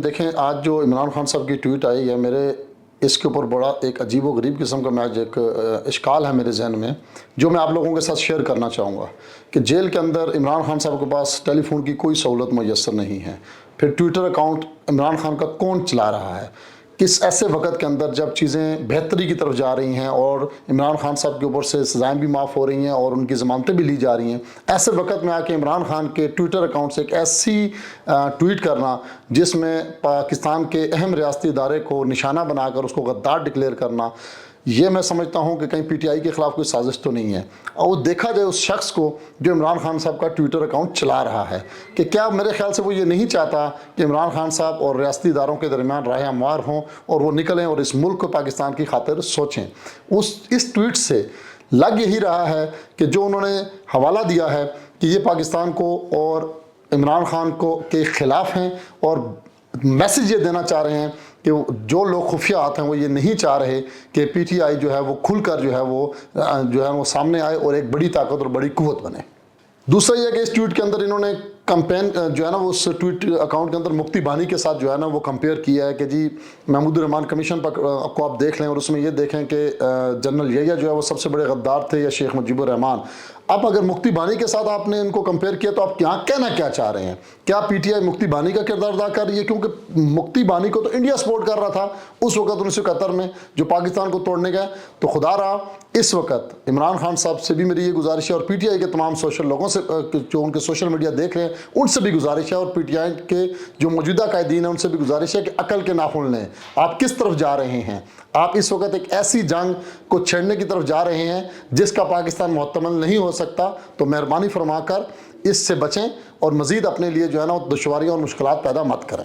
دیکھیں آج جو عمران خان صاحب کی ٹویٹ آئی ہے، میرے اس کے اوپر بڑا ایک عجیب و غریب قسم کا میچ ایک اشکال ہے میرے ذہن میں، جو میں آپ لوگوں کے ساتھ شیئر کرنا چاہوں گا کہ جیل کے اندر عمران خان صاحب کے پاس ٹیلی فون کی کوئی سہولت میسر نہیں ہے۔ پھر ٹویٹر اکاؤنٹ عمران خان کا کون چلا رہا ہے؟ کس ایسے وقت کے اندر جب چیزیں بہتری کی طرف جا رہی ہیں اور عمران خان صاحب کے اوپر سے سزائیں بھی معاف ہو رہی ہیں اور ان کی ضمانتیں بھی لی جا رہی ہیں، ایسے وقت میں آ کے عمران خان کے ٹویٹر اکاؤنٹ سے ایک ایسی ٹویٹ کرنا جس میں پاکستان کے اہم ریاستی ادارے کو نشانہ بنا کر اس کو غدار ڈکلیئر کرنا، یہ میں سمجھتا ہوں کہ کہیں پی ٹی آئی کے خلاف کوئی سازش تو نہیں ہے۔ اور دیکھا جائے اس شخص کو جو عمران خان صاحب کا ٹویٹر اکاؤنٹ چلا رہا ہے کہ کیا میرے خیال سے وہ یہ نہیں چاہتا کہ عمران خان صاحب اور ریاستی اداروں کے درمیان راہ ہموار ہوں اور وہ نکلیں اور اس ملک کو پاکستان کی خاطر سوچیں۔ اس ٹویٹ سے لگ یہی رہا ہے کہ جو انہوں نے حوالہ دیا ہے کہ یہ پاکستان کو اور عمران خان کو کے خلاف ہیں، اور میسیج یہ دینا چاہ رہے ہیں کہ جو لوگ خفیات ہیں وہ یہ نہیں چاہ رہے کہ پی ٹی آئی جو ہے وہ کھل کر جو ہے وہ سامنے آئے اور ایک بڑی طاقت اور بڑی قوت بنے۔ دوسرا یہ کہ اس ٹویٹ کے اندر انہوں نے کمپین جو ہے نا وہ اس ٹویٹ اکاؤنٹ کے اندر مفتی بانی کے ساتھ جو ہے نا وہ کمپیئر کیا ہے کہ جی محمود الرحمان کمیشن کو آپ دیکھ لیں اور اس میں یہ دیکھیں کہ جنرل یحییٰ جو ہے وہ سب سے بڑے غدار تھے یا شیخ مجیب الرحمان۔ اب اگر مفتی بانی کے ساتھ آپ نے ان کو کمپیئر کیا تو آپ کہنا کیا چاہ رہے ہیں؟ کیا پی ٹی آئی مفتی بانی کا کردار ادا کر رہی ہے؟ کیونکہ مفتی بانی کو تو انڈیا سپورٹ کر رہا تھا اس وقت 1971 میں جو پاکستان کو توڑنے گئے۔ تو خدا رہا اس وقت عمران خان صاحب سے بھی میری یہ گزارش ہے اور پی ٹی آئی کے تمام سوشل لوگوں سے جو ان کے سوشل میڈیا دیکھ رہے ہیں ان سے بھی گزارش ہے، اور پی ٹی آئی کے جو موجودہ قائدین ہیں ان سے بھی گزارش ہے کہ عقل کے ناخن لیں۔ آپ کس طرف جا رہے ہیں؟ آپ اس وقت ایک ایسی جنگ کو چھیڑنے کی طرف جا رہے ہیں جس کا پاکستان محتمل نہیں ہو سکتا۔ تو مہربانی فرما کر اس سے بچیں اور مزید اپنے لیے جو ہے نا دشواریاں اور مشکلات پیدا مت کریں۔